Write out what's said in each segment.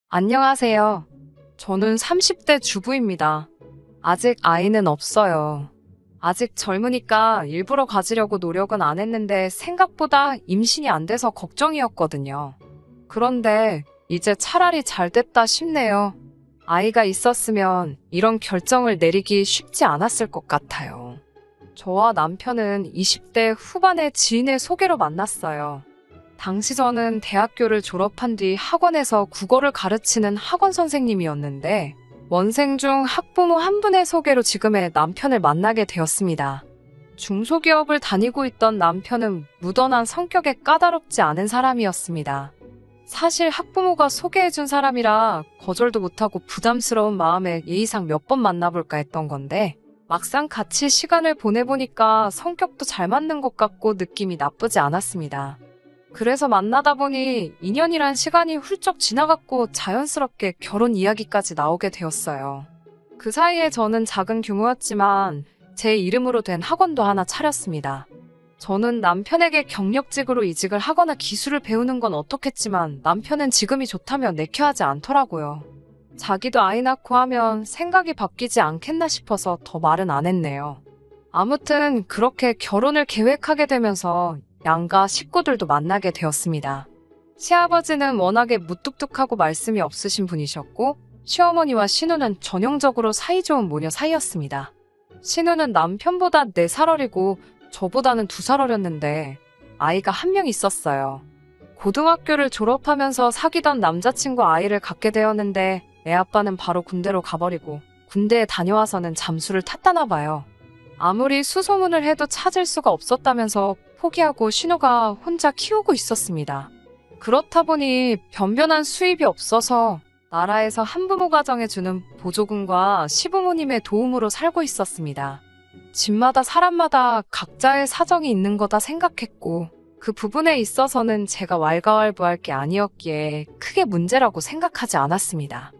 안녕하세요. 저는 30대 주부입니다. 아직 아이는 없어요. 아직 젊으니까 일부러 가지려고 노력은 안 했는데 생각보다 임신이 안 돼서 걱정이었거든요. 그런데 이제 차라리 잘 됐다 싶네요. 아이가 있었으면 이런 결정을 내리기 쉽지 않았을 것 같아요. 저와 남편은 20대 후반의 지인의 소개로 만났어요. 당시 저는 대학교를 졸업한 뒤 학원에서 국어를 가르치는 학원 선생님이었는데 원생 중 학부모 한 분의 소개로 지금의 남편을 만나게 되었습니다. 중소기업을 다니고 있던 남편은 무던한 성격에 까다롭지 않은 사람이었습니다. 사실 학부모가 소개해준 사람이라 거절도 못하고 부담스러운 마음에 예의상 몇 번 만나볼까 했던 건데 막상 같이 시간을 보내보니까 성격도 잘 맞는 것 같고 느낌이 나쁘지 않았습니다. 그래서 만나다 보니 2년이란 시간이 훌쩍 지나갔고 자연스럽게 결혼 이야기까지 나오게 되었어요. 그 사이에 저는 작은 규모였지만 제 이름으로 된 학원도 하나 차렸습니다. 저는 남편에게 경력직으로 이직을 하거나 기술을 배우는 건 어떻겠지만 남편은 지금이 좋다며 내켜하지 않더라고요. 자기도 아이 낳고 하면 생각이 바뀌지 않겠나 싶어서 더 말은 안 했네요. 아무튼 그렇게 결혼을 계획하게 되면서 양가 식구들도 만나게 되었습니다. 시아버지는 워낙에 무뚝뚝하고 말씀이 없으신 분이셨고 시어머니와 신우는 전형적으로 사이좋은 모녀 사이였습니다. 신우는 남편보다 4살 어리고 저보다는 2살 어렸는데 아이가 한 명 있었어요. 고등학교를 졸업하면서 사귀던 남자친구 아이를 갖게 되었는데 애 아빠는 바로 군대로 가버리고 군대에 다녀와서는 잠수를 탔다나 봐요. 아무리 수소문을 해도 찾을 수가 없었다면서 포기하고 신우가 혼자 키우고 있었습니다. 그렇다 보니 변변한 수입이 없어서 나라에서 한부모 가정에 주는 보조금과 시부모님의 도움으로 살고 있었습니다. 집마다 사람마다 각자의 사정이 있는 거다 생각했고 그 부분에 있어서는 제가 왈가왈부할 게 아니었기에 크게 문제라고 생각하지 않았습니다.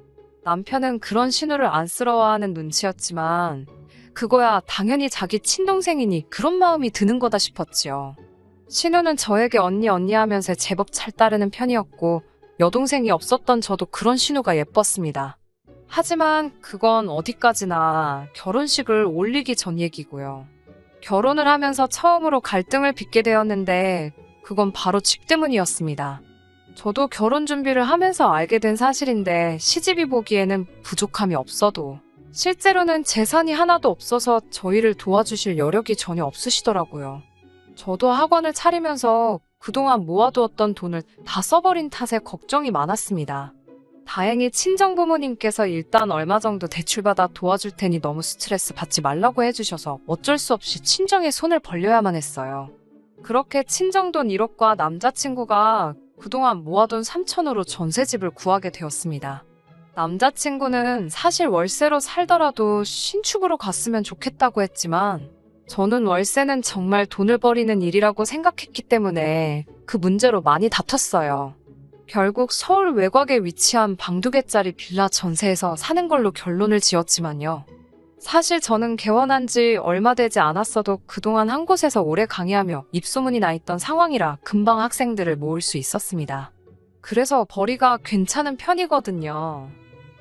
남편은 그런 신우를 안쓰러워하는 눈치였지만 그거야 당연히 자기 친동생이니 그런 마음이 드는 거다 싶었지요. 신우는 저에게 언니 하면서 제법 잘 따르는 편이었고 여동생이 없었던 저도 그런 신우가 예뻤습니다. 하지만 그건 어디까지나 결혼식을 올리기 전 얘기고요. 결혼을 하면서 처음으로 갈등을 빚게 되었는데 그건 바로 집 때문이었습니다. 저도 결혼 준비를 하면서 알게 된 사실인데 시집이 보기에는 부족함이 없어도 실제로는 재산이 하나도 없어서 저희를 도와주실 여력이 전혀 없으시더라고요. 저도 학원을 차리면서 그동안 모아두었던 돈을 다 써버린 탓에 걱정이 많았습니다. 다행히 친정부모님께서 일단 얼마 정도 대출받아 도와줄 테니 너무 스트레스 받지 말라고 해주셔서 어쩔 수 없이 친정에 손을 벌려야만 했어요. 그렇게 친정돈 1억과 남자친구가 그동안 모아둔 3천으로 전셋집을 구하게 되었습니다. 남자친구는 사실 월세로 살더라도 신축으로 갔으면 좋겠다고 했지만 저는 월세는 정말 돈을 버리는 일이라고 생각했기 때문에 그 문제로 많이 다퉜어요. 결국 서울 외곽에 위치한 방 2개짜리 빌라 전세에서 사는 걸로 결론을 지었지만요. 사실 저는 개원한 지 얼마 되지 않았어도 그동안 한 곳에서 오래 강의하며 입소문이 나 있던 상황이라 금방 학생들을 모을 수 있었습니다. 그래서 벌이가 괜찮은 편이거든요.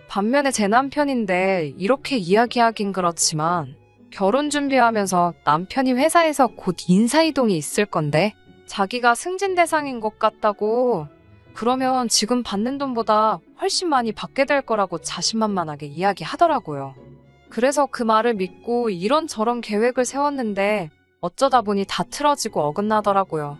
반면에 제 남편인데 이렇게 이야기하긴 그렇지만 결혼 준비하면서 남편이 회사에서 곧 인사이동이 있을 건데 자기가 승진 대상인 것 같다고 그러면 지금 받는 돈보다 훨씬 많이 받게 될 거라고 자신만만하게 이야기하더라고요. 그래서 그 말을 믿고 이런저런 계획을 세웠는데 어쩌다 보니 다 틀어지고 어긋나더라고요.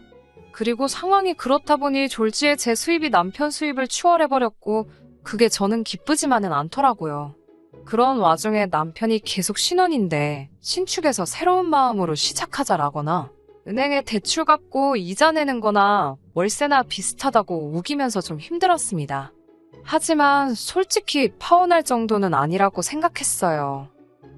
그리고 상황이 그렇다 보니 졸지에 제 수입이 남편 수입을 추월해버렸고 그게 저는 기쁘지만은 않더라고요. 그런 와중에 남편이 계속 신혼인데 신축에서 새로운 마음으로 시작하자라거나 은행에 대출 갚고 이자 내는 거나 월세나 비슷하다고 우기면서 좀 힘들었습니다. 하지만 솔직히 파혼할 정도는 아니라고 생각했어요.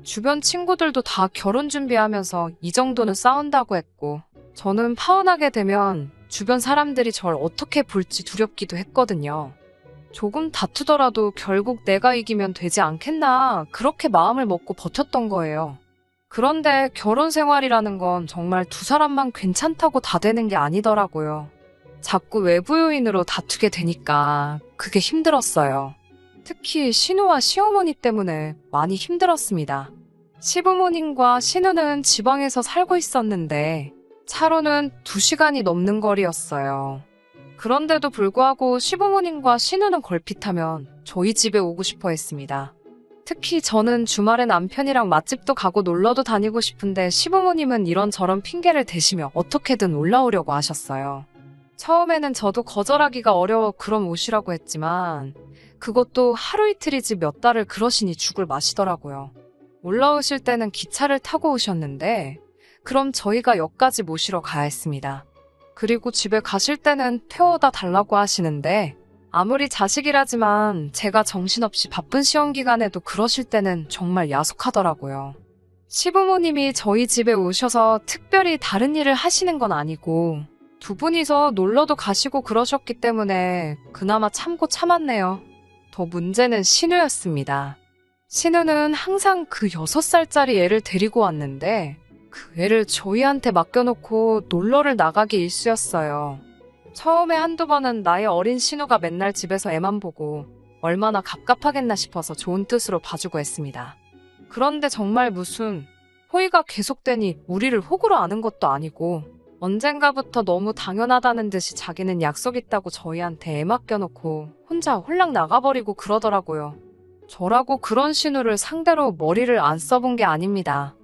주변 친구들도 다 결혼 준비하면서 이 정도는 싸운다고 했고 저는 파혼하게 되면 주변 사람들이 절 어떻게 볼지 두렵기도 했거든요. 조금 다투더라도 결국 내가 이기면 되지 않겠나 그렇게 마음을 먹고 버텼던 거예요. 그런데 결혼 생활이라는 건 정말 두 사람만 괜찮다고 다 되는 게 아니더라고요. 자꾸 외부 요인으로 다투게 되니까 그게 힘들었어요. 특히 신우와 시어머니 때문에 많이 힘들었습니다. 시부모님과 신우는 지방에서 살고 있었는데 차로는 2시간이 넘는 거리였어요. 그런데도 불구하고 시부모님과 신우는 걸핏하면 저희 집에 오고 싶어 했습니다. 특히 저는 주말에 남편이랑 맛집도 가고 놀러도 다니고 싶은데 시부모님은 이런저런 핑계를 대시며 어떻게든 올라오려고 하셨어요. 처음에는 저도 거절하기가 어려워 그럼 오시라고 했지만 그것도 하루 이틀이지 몇 달을 그러시니 죽을 마시더라고요. 올라오실 때는 기차를 타고 오셨는데 그럼 저희가 역까지 모시러 가야 했습니다. 그리고 집에 가실 때는 태워다 달라고 하시는데 아무리 자식이라지만 제가 정신없이 바쁜 시험 기간에도 그러실 때는 정말 야속하더라고요. 시부모님이 저희 집에 오셔서 특별히 다른 일을 하시는 건 아니고 두 분이서 놀러도 가시고 그러셨기 때문에 그나마 참고 참았네요. 더 문제는 신우였습니다. 신우는 항상 그 6살짜리 애를 데리고 왔는데 그 애를 저희한테 맡겨놓고 놀러를 나가기 일쑤였어요. 처음에 한두 번은 나의 어린 신우가 맨날 집에서 애만 보고 얼마나 갑갑하겠나 싶어서 좋은 뜻으로 봐주고 했습니다. 그런데 정말 무슨 호의가 계속되니 우리를 호구로 아는 것도 아니고 언젠가부터 너무 당연하다는 듯이 자기는 약속 있다고 저희한테 애 맡겨놓고 혼자 홀랑 나가버리고 그러더라고요. 저라고 그런 신우를 상대로 머리를 안 써본 게 아닙니다.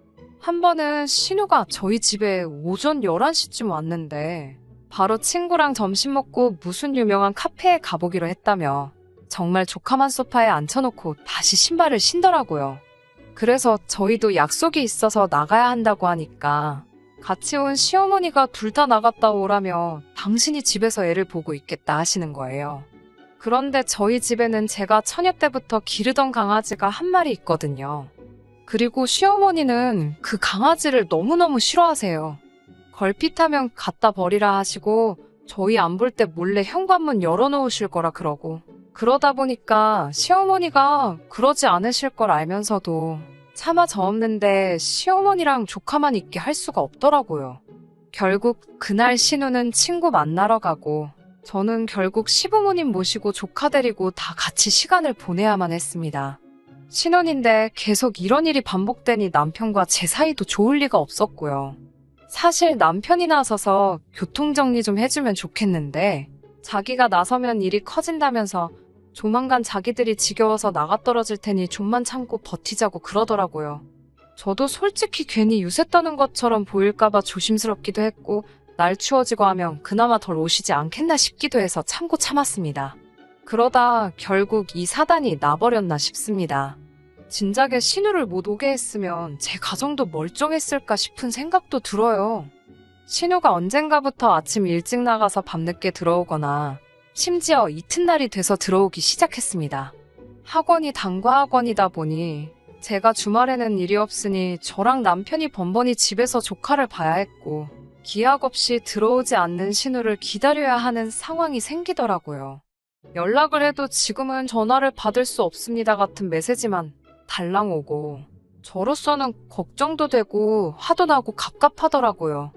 한 번은 신우가 저희 집에 오전 11시쯤 왔는데 바로 친구랑 점심 먹고 무슨 유명한 카페에 가보기로 했다며 정말 조카만 소파에 앉혀놓고 다시 신발을 신더라고요. 그래서 저희도 약속이 있어서 나가야 한다고 하니까 같이 온 시어머니가 둘 다 나갔다 오라며 당신이 집에서 애를 보고 있겠다 하시는 거예요. 그런데 저희 집에는 제가 처녀 때부터 기르던 강아지가 한 마리 있거든요. 그리고 시어머니는 그 강아지를 너무너무 싫어하세요. 걸핏하면 갖다 버리라 하시고 저희 안 볼 때 몰래 현관문 열어놓으실 거라 그러고 그러다 보니까 시어머니가 그러지 않으실 걸 알면서도 차마 저 없는데 시어머니랑 조카만 있게 할 수가 없더라고요. 결국 그날 신우는 친구 만나러 가고 저는 결국 시부모님 모시고 조카 데리고 다 같이 시간을 보내야만 했습니다. 신혼인데 계속 이런 일이 반복되니 남편과 제 사이도 좋을 리가 없었고요. 사실 남편이 나서서 교통정리 좀 해주면 좋겠는데 자기가 나서면 일이 커진다면서 조만간 자기들이 지겨워서 나가떨어질 테니 좀만 참고 버티자고 그러더라고요. 저도 솔직히 괜히 유세 떠는 것처럼 보일까봐 조심스럽기도 했고 날 추워지고 하면 그나마 덜 오시지 않겠나 싶기도 해서 참고 참았습니다. 그러다 결국 이 사단이 나버렸나 싶습니다. 진작에 신우를 못 오게 했으면 제 가정도 멀쩡했을까 싶은 생각도 들어요. 신우가 언젠가부터 아침 일찍 나가서 밤늦게 들어오거나 심지어 이튿날이 돼서 들어오기 시작했습니다. 학원이 단과 학원이다 보니 제가 주말에는 일이 없으니 저랑 남편이 번번이 집에서 조카를 봐야 했고 기약 없이 들어오지 않는 신우를 기다려야 하는 상황이 생기더라고요. 연락을 해도 지금은 전화를 받을 수 없습니다 같은 메시지만 달랑 오고 저로서는 걱정도 되고 화도 나고 갑갑하더라고요.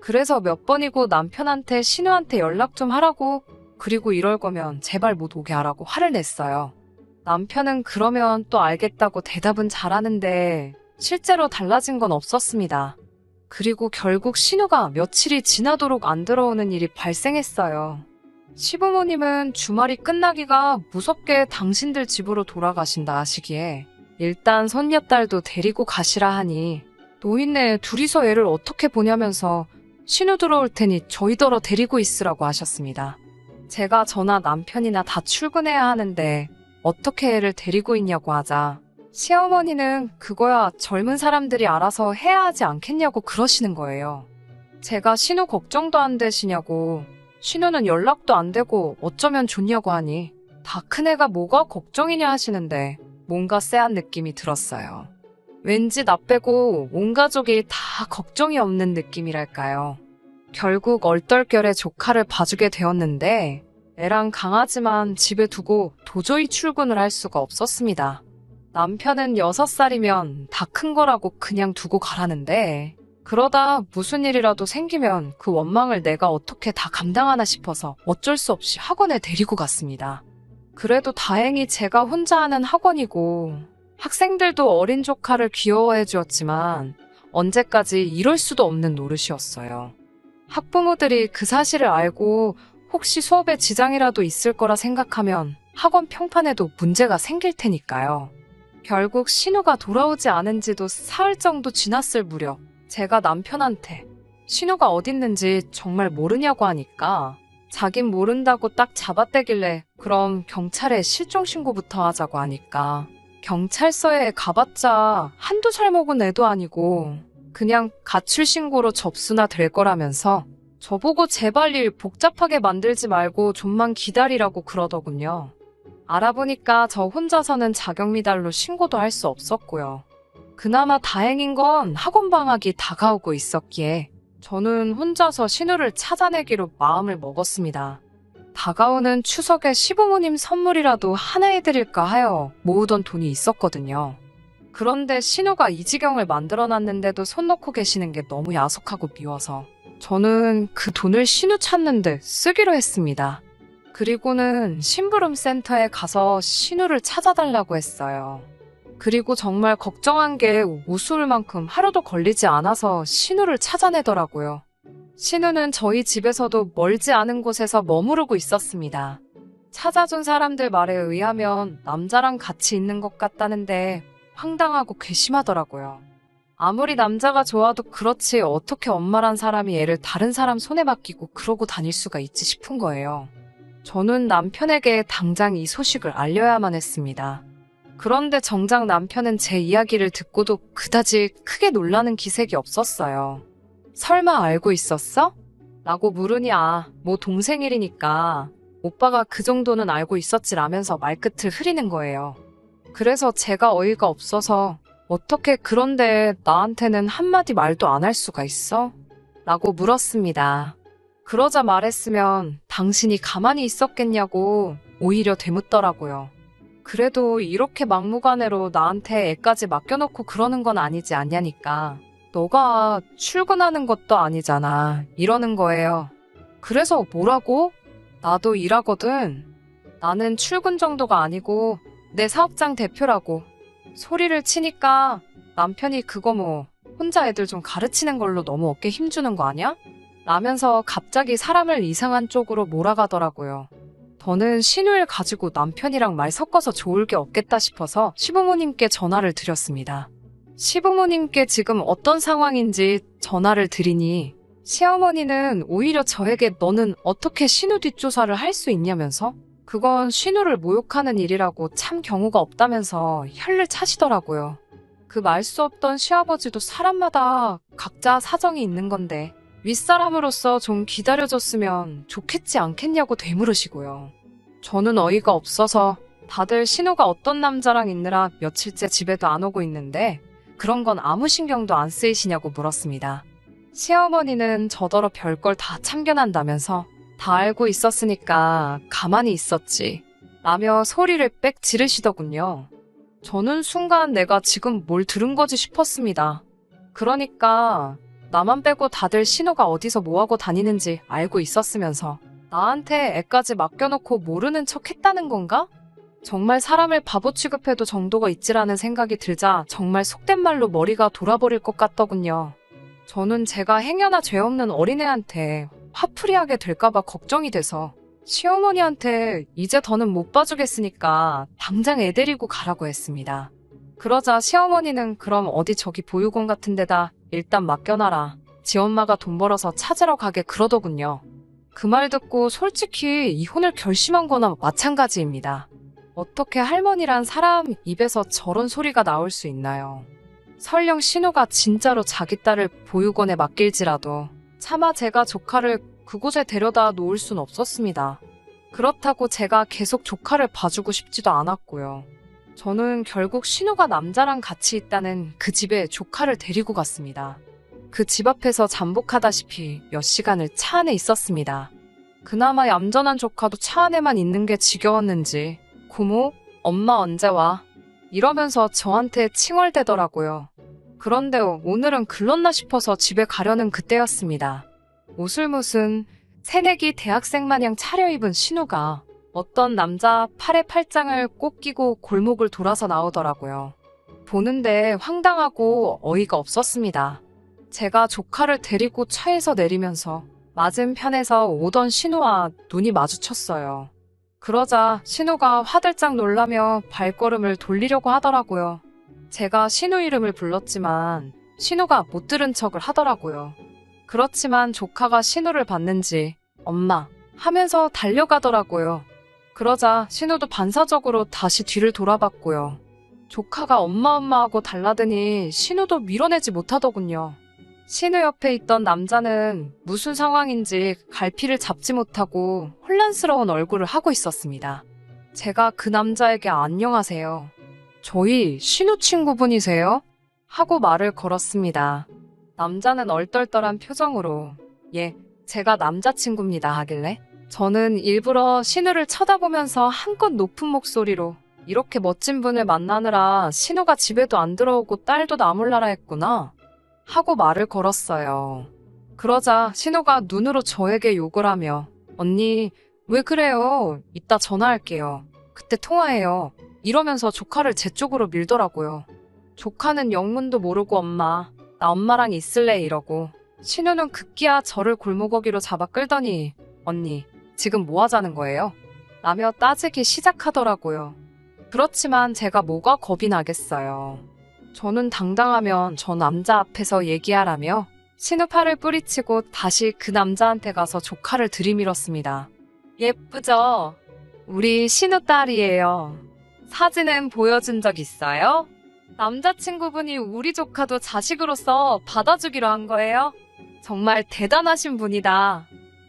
그래서 몇 번이고 남편한테 신우한테 연락 좀 하라고 그리고 이럴 거면 제발 못 오게 하라고 화를 냈어요. 남편은 그러면 또 알겠다고 대답은 잘하는데 실제로 달라진 건 없었습니다. 그리고 결국 신우가 며칠이 지나도록 안 들어오는 일이 발생했어요. 시부모님은 주말이 끝나기가 무섭게 당신들 집으로 돌아가신다 하시기에 일단 손녀딸도 데리고 가시라 하니 노인네 둘이서 애를 어떻게 보냐면서 신우 들어올 테니 저희더러 데리고 있으라고 하셨습니다. 제가 저나 남편이나 다 출근해야 하는데 어떻게 애를 데리고 있냐고 하자 시어머니는 그거야 젊은 사람들이 알아서 해야 하지 않겠냐고 그러시는 거예요. 제가 신우 걱정도 안 되시냐고 신우는 연락도 안 되고 어쩌면 좋냐고 하니 다 큰애가 뭐가 걱정이냐 하시는데 뭔가 쎄한 느낌이 들었어요. 왠지 나 빼고 온 가족이 다 걱정이 없는 느낌이랄까요. 결국 얼떨결에 조카를 봐주게 되었는데 애랑 강아지만 집에 두고 도저히 출근을 할 수가 없었습니다. 남편은 6살이면 다 큰 거라고 그냥 두고 가라는데 그러다 무슨 일이라도 생기면 그 원망을 내가 어떻게 다 감당하나 싶어서 어쩔 수 없이 학원에 데리고 갔습니다. 그래도 다행히 제가 혼자 하는 학원이고 학생들도 어린 조카를 귀여워해 주었지만 언제까지 이럴 수도 없는 노릇이었어요. 학부모들이 그 사실을 알고 혹시 수업에 지장이라도 있을 거라 생각하면 학원 평판에도 문제가 생길 테니까요. 결국 신우가 돌아오지 않은 지도 사흘 정도 지났을 무렵 제가 남편한테 신우가 어딨는지 정말 모르냐고 하니까 자긴 모른다고 딱 잡아떼길래 그럼 경찰에 실종신고부터 하자고 하니까 경찰서에 가봤자 한두 살 먹은 애도 아니고 그냥 가출신고로 접수나 될 거라면서 저보고 제발 일 복잡하게 만들지 말고 좀만 기다리라고 그러더군요. 알아보니까 저 혼자서는 자격미달로 신고도 할 수 없었고요. 그나마 다행인 건 학원 방학이 다가오고 있었기에 저는 혼자서 신우를 찾아내기로 마음을 먹었습니다. 다가오는 추석에 시부모님 선물이라도 하나 해드릴까 하여 모으던 돈이 있었거든요. 그런데 신우가 이 지경을 만들어놨는데도 손 놓고 계시는 게 너무 야속하고 미워서 저는 그 돈을 신우 찾는데 쓰기로 했습니다. 그리고는 심부름센터에 가서 신우를 찾아달라고 했어요. 그리고 정말 걱정한 게 우스울 만큼 하루도 걸리지 않아서 신우를 찾아내더라고요. 신우는 저희 집에서도 멀지 않은 곳에서 머무르고 있었습니다. 찾아준 사람들 말에 의하면 남자랑 같이 있는 것 같다는데 황당하고 괘씸하더라고요. 아무리 남자가 좋아도 그렇지 어떻게 엄마란 사람이 애를 다른 사람 손에 맡기고 그러고 다닐 수가 있지 싶은 거예요. 저는 남편에게 당장 이 소식을 알려야만 했습니다. 그런데 정작 남편은 제 이야기를 듣고도 그다지 크게 놀라는 기색이 없었어요. 설마 알고 있었어? 라고 물으니 뭐 동생 일이니까 오빠가 그 정도는 알고 있었지라면서 말끝을 흐리는 거예요. 그래서 제가 어이가 없어서 어떻게 그런데 나한테는 한마디 말도 안 할 수가 있어? 라고 물었습니다. 그러자 말했으면 당신이 가만히 있었겠냐고 오히려 되묻더라고요. 그래도 이렇게 막무가내로 나한테 애까지 맡겨놓고 그러는 건 아니지 않냐니까. 너가 출근하는 것도 아니잖아. 이러는 거예요. 그래서 뭐라고? 나도 일하거든. 나는 출근 정도가 아니고 내 사업장 대표라고. 소리를 치니까 남편이 그거 뭐 혼자 애들 좀 가르치는 걸로 너무 어깨 힘주는 거 아니야? 라면서 갑자기 사람을 이상한 쪽으로 몰아가더라고요. 저는 신우를 가지고 남편이랑 말 섞어서 좋을 게 없겠다 싶어서 시부모님께 전화를 드렸습니다. 시부모님께 지금 어떤 상황인지 전화를 드리니 시어머니는 오히려 저에게 너는 어떻게 신우 뒷조사를 할 수 있냐면서 그건 신우를 모욕하는 일이라고 참 경우가 없다면서 혀를 차시더라고요. 그 말 수 없던 시아버지도 사람마다 각자 사정이 있는 건데 윗사람으로서 좀 기다려줬으면 좋겠지 않겠냐고 되물으시고요. 저는 어이가 없어서 다들 신우가 어떤 남자랑 있느라 며칠째 집에도 안 오고 있는데 그런 건 아무 신경도 안 쓰이시냐고 물었습니다. 시어머니는 저더러 별걸 다 참견한다면서 다 알고 있었으니까 가만히 있었지 라며 소리를 빽 지르시더군요. 저는 순간 내가 지금 뭘 들은 거지 싶었습니다. 그러니까 나만 빼고 다들 신우가 어디서 뭐하고 다니는지 알고 있었으면서 나한테 애까지 맡겨놓고 모르는 척 했다는 건가? 정말 사람을 바보 취급해도 정도가 있지라는 생각이 들자 정말 속된 말로 머리가 돌아버릴 것 같더군요. 저는 제가 행여나 죄 없는 어린애한테 화풀이하게 될까봐 걱정이 돼서 시어머니한테 이제 더는 못 봐주겠으니까 당장 애 데리고 가라고 했습니다. 그러자 시어머니는 그럼 어디 저기 보육원 같은 데다 일단 맡겨놔라. 지 엄마가 돈 벌어서 찾으러 가게 그러더군요. 그 말 듣고 솔직히 이혼을 결심한 거나 마찬가지입니다. 어떻게 할머니란 사람 입에서 저런 소리가 나올 수 있나요? 설령 신우가 진짜로 자기 딸을 보육원에 맡길지라도 차마 제가 조카를 그곳에 데려다 놓을 순 없었습니다. 그렇다고 제가 계속 조카를 봐주고 싶지도 않았고요. 저는 결국 신우가 남자랑 같이 있다는 그 집에 조카를 데리고 갔습니다. 그 집 앞에서 잠복하다시피 몇 시간을 차 안에 있었습니다. 그나마 얌전한 조카도 차 안에만 있는 게 지겨웠는지 고모, 엄마 언제 와? 이러면서 저한테 칭얼대더라고요. 그런데 오늘은 글렀나 싶어서 집에 가려는 그때였습니다. 옷을 무슨 새내기 대학생 마냥 차려입은 신우가 어떤 남자 팔에 팔짱을 꼭 끼고 골목을 돌아서 나오더라고요. 보는데 황당하고 어이가 없었습니다. 제가 조카를 데리고 차에서 내리면서 맞은편에서 오던 신우와 눈이 마주쳤어요. 그러자 신우가 화들짝 놀라며 발걸음을 돌리려고 하더라고요. 제가 신우 이름을 불렀지만 신우가 못 들은 척을 하더라고요. 그렇지만 조카가 신우를 봤는지 엄마 하면서 달려가더라고요. 그러자 신우도 반사적으로 다시 뒤를 돌아봤고요. 조카가 엄마 하고 달라드니 신우도 밀어내지 못하더군요. 신우 옆에 있던 남자는 무슨 상황인지 갈피를 잡지 못하고 혼란스러운 얼굴을 하고 있었습니다. 제가 그 남자에게 안녕하세요. 저희 신우 친구분이세요? 하고 말을 걸었습니다. 남자는 얼떨떨한 표정으로 예, 제가 남자친구입니다 하길래 저는 일부러 신우를 쳐다보면서 한껏 높은 목소리로 이렇게 멋진 분을 만나느라 신우가 집에도 안 들어오고 딸도 나몰라라 했구나 하고 말을 걸었어요. 그러자 신우가 눈으로 저에게 욕을 하며 언니 왜 그래요? 이따 전화할게요. 그때 통화해요. 이러면서 조카를 제 쪽으로 밀더라고요. 조카는 영문도 모르고 엄마 나 엄마랑 있을래 이러고 신우는 급기야 저를 골목어기로 잡아 끌더니 언니 지금 뭐 하자는 거예요? 라며 따지기 시작하더라고요. 그렇지만 제가 뭐가 겁이 나겠어요. 저는 당당하면 저 남자 앞에서 얘기하라며 신우 팔을 뿌리치고 다시 그 남자한테 가서 조카를 들이밀었습니다. 예쁘죠? 우리 신우 딸이에요. 사진은 보여준 적 있어요? 남자친구분이 우리 조카도 자식으로서 받아주기로 한 거예요? 정말 대단하신 분이다.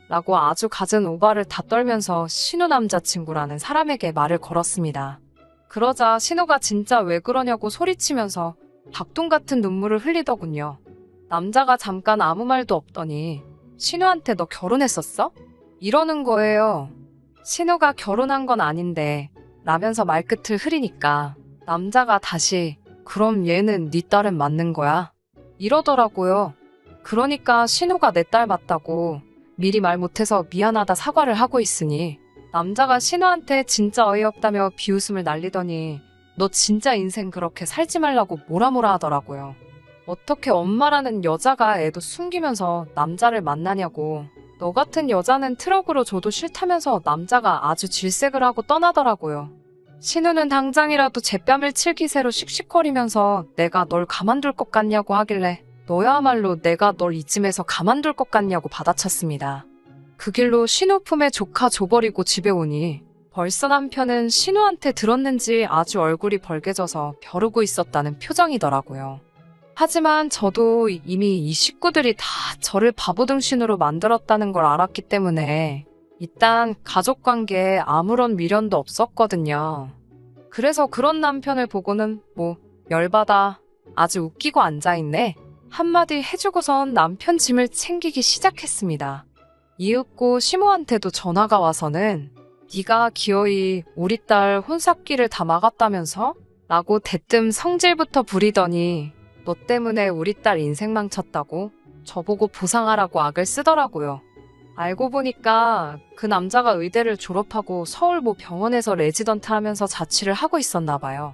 라고 아주 갖은 오바를 다 떨면서 신우 남자친구라는 사람에게 말을 걸었습니다. 그러자 신우가 진짜 왜 그러냐고 소리치면서 닭똥 같은 눈물을 흘리더군요. 남자가 잠깐 아무 말도 없더니 신우한테 너 결혼했었어? 이러는 거예요. 신우가 결혼한 건 아닌데 라면서 말끝을 흐리니까 남자가 다시 그럼 얘는 네 딸은 맞는 거야? 이러더라고요. 그러니까 신우가 내 딸 맞다고 미리 말 못해서 미안하다 사과를 하고 있으니 남자가 신우한테 진짜 어이없다며 비웃음을 날리더니 너 진짜 인생 그렇게 살지 말라고 뭐라 하더라고요. 어떻게 엄마라는 여자가 애도 숨기면서 남자를 만나냐고. 너 같은 여자는 트럭으로 줘도 싫다면서 남자가 아주 질색을 하고 떠나더라고요. 신우는 당장이라도 제 뺨을 칠 기세로 씩씩거리면서 내가 널 가만둘 것 같냐고 하길래 너야말로 내가 널 이쯤에서 가만둘 것 같냐고 받아쳤습니다. 그 길로 신우 품에 조카 줘버리고 집에 오니 벌써 남편은 신우한테 들었는지 아주 얼굴이 벌개져서 벼르고 있었다는 표정이더라고요. 하지만 저도 이미 이 식구들이 다 저를 바보등신으로 만들었다는 걸 알았기 때문에 일단 가족관계에 아무런 미련도 없었거든요. 그래서 그런 남편을 보고는 뭐 열받아 아주 웃기고 앉아있네 한마디 해주고선 남편 짐을 챙기기 시작했습니다. 이윽고 시모한테도 전화가 와서는 네가 기어이 우리 딸 혼삭기를 다 막았다면서? 라고 대뜸 성질부터 부리더니 너 때문에 우리 딸 인생 망쳤다고 저보고 보상하라고 악을 쓰더라고요. 알고 보니까 그 남자가 의대를 졸업하고 서울 모 병원에서 레지던트 하면서 자취를 하고 있었나 봐요.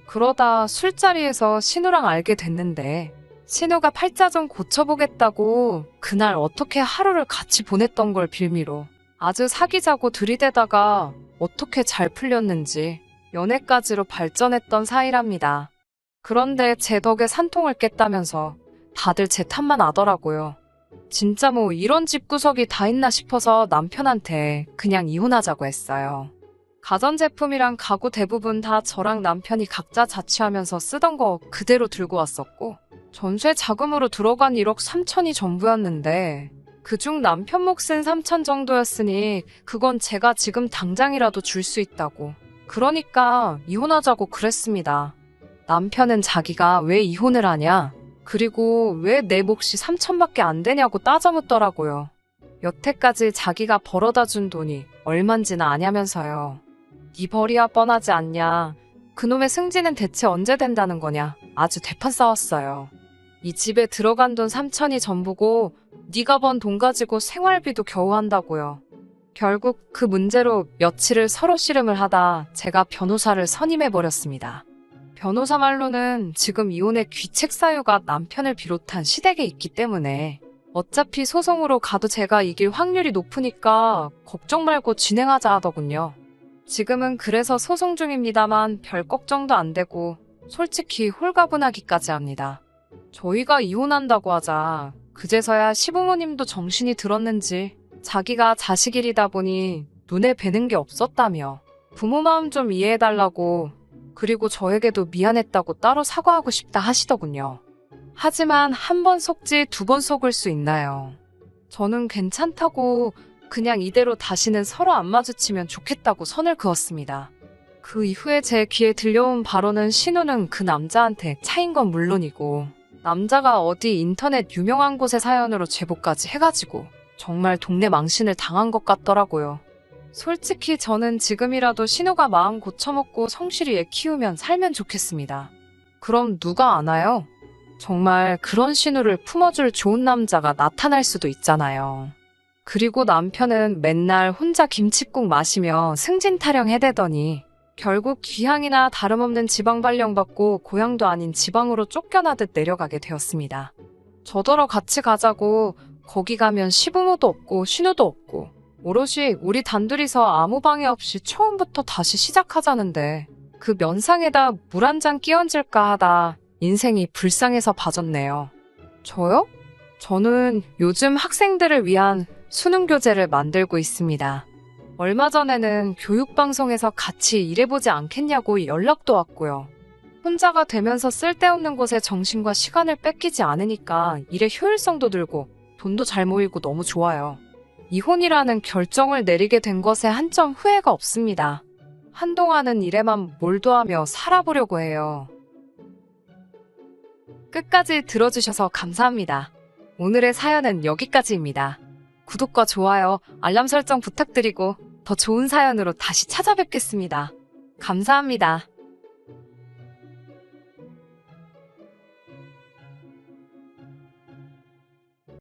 그러다 술자리에서 신우랑 알게 됐는데 신우가 팔자 좀 고쳐보겠다고 그날 어떻게 하루를 같이 보냈던 걸 빌미로 아주 사귀자고 들이대다가 어떻게 잘 풀렸는지 연애까지로 발전했던 사이랍니다. 그런데 제 덕에 산통을 깼다면서 다들 제 탓만 하더라고요. 진짜 뭐 이런 집구석이 다 있나 싶어서 남편한테 그냥 이혼하자고 했어요. 가전제품이랑 가구 대부분 다 저랑 남편이 각자 자취하면서 쓰던 거 그대로 들고 왔었고 전세 자금으로 들어간 1억 3천이 전부였는데 그중 남편 몫은 3천 정도였으니 그건 제가 지금 당장이라도 줄 수 있다고. 그러니까 이혼하자고 그랬습니다. 남편은 자기가 왜 이혼을 하냐? 그리고 왜 내 몫이 3천밖에 안 되냐고 따져묻더라고요. 여태까지 자기가 벌어다 준 돈이 얼만지나 아냐면서요. 네 벌이야 뻔하지 않냐. 그놈의 승진은 대체 언제 된다는 거냐. 아주 대판 싸웠어요. 이 집에 들어간 돈 3천이 전부고 네가 번 돈 가지고 생활비도 겨우 한다고요. 결국 그 문제로 며칠을 서로 씨름을 하다 제가 변호사를 선임해버렸습니다. 변호사 말로는 지금 이혼의 귀책 사유가 남편을 비롯한 시댁에 있기 때문에 어차피 소송으로 가도 제가 이길 확률이 높으니까 걱정 말고 진행하자 하더군요. 지금은 그래서 소송 중입니다만 별 걱정도 안 되고 솔직히 홀가분하기까지 합니다. 저희가 이혼한다고 하자 그제서야 시부모님도 정신이 들었는지 자기가 자식 일이다 보니 눈에 뵈는 게 없었다며 부모 마음 좀 이해해달라고 그리고 저에게도 미안했다고 따로 사과하고 싶다 하시더군요. 하지만 한 번 속지 두 번 속을 수 있나요? 저는 괜찮다고 그냥 이대로 다시는 서로 안 마주치면 좋겠다고 선을 그었습니다. 그 이후에 제 귀에 들려온 바로는 신우는 그 남자한테 차인 건 물론이고 남자가 어디 인터넷 유명한 곳의 사연으로 제보까지 해가지고 정말 동네 망신을 당한 것 같더라고요. 솔직히 저는 지금이라도 신우가 마음 고쳐먹고 성실히 애 키우면 살면 좋겠습니다. 그럼 누가 아나요? 정말 그런 신우를 품어줄 좋은 남자가 나타날 수도 있잖아요. 그리고 남편은 맨날 혼자 김칫국 마시며 승진 타령해대더니 결국 귀향이나 다름없는 지방 발령받고 고향도 아닌 지방으로 쫓겨나듯 내려가게 되었습니다. 저더러 같이 가자고 거기 가면 시부모도 없고 신우도 없고 오롯이 우리 단둘이서 아무 방해 없이 처음부터 다시 시작하자는데 그 면상에다 물 한 잔 끼얹을까 하다 인생이 불쌍해서 봐줬네요. 저요? 저는 요즘 학생들을 위한 수능 교재를 만들고 있습니다. 얼마 전에는 교육방송에서 같이 일해보지 않겠냐고 연락도 왔고요. 혼자가 되면서 쓸데없는 곳에 정신과 시간을 뺏기지 않으니까 일의 효율성도 늘고 돈도 잘 모이고 너무 좋아요. 이혼이라는 결정을 내리게 된 것에 한 점 후회가 없습니다. 한동안은 일에만 몰두하며 살아보려고 해요. 끝까지 들어주셔서 감사합니다. 오늘의 사연은 여기까지입니다. 구독과 좋아요, 알람 설정 부탁드리고 더 좋은 사연으로 다시 찾아뵙겠습니다. 감사합니다.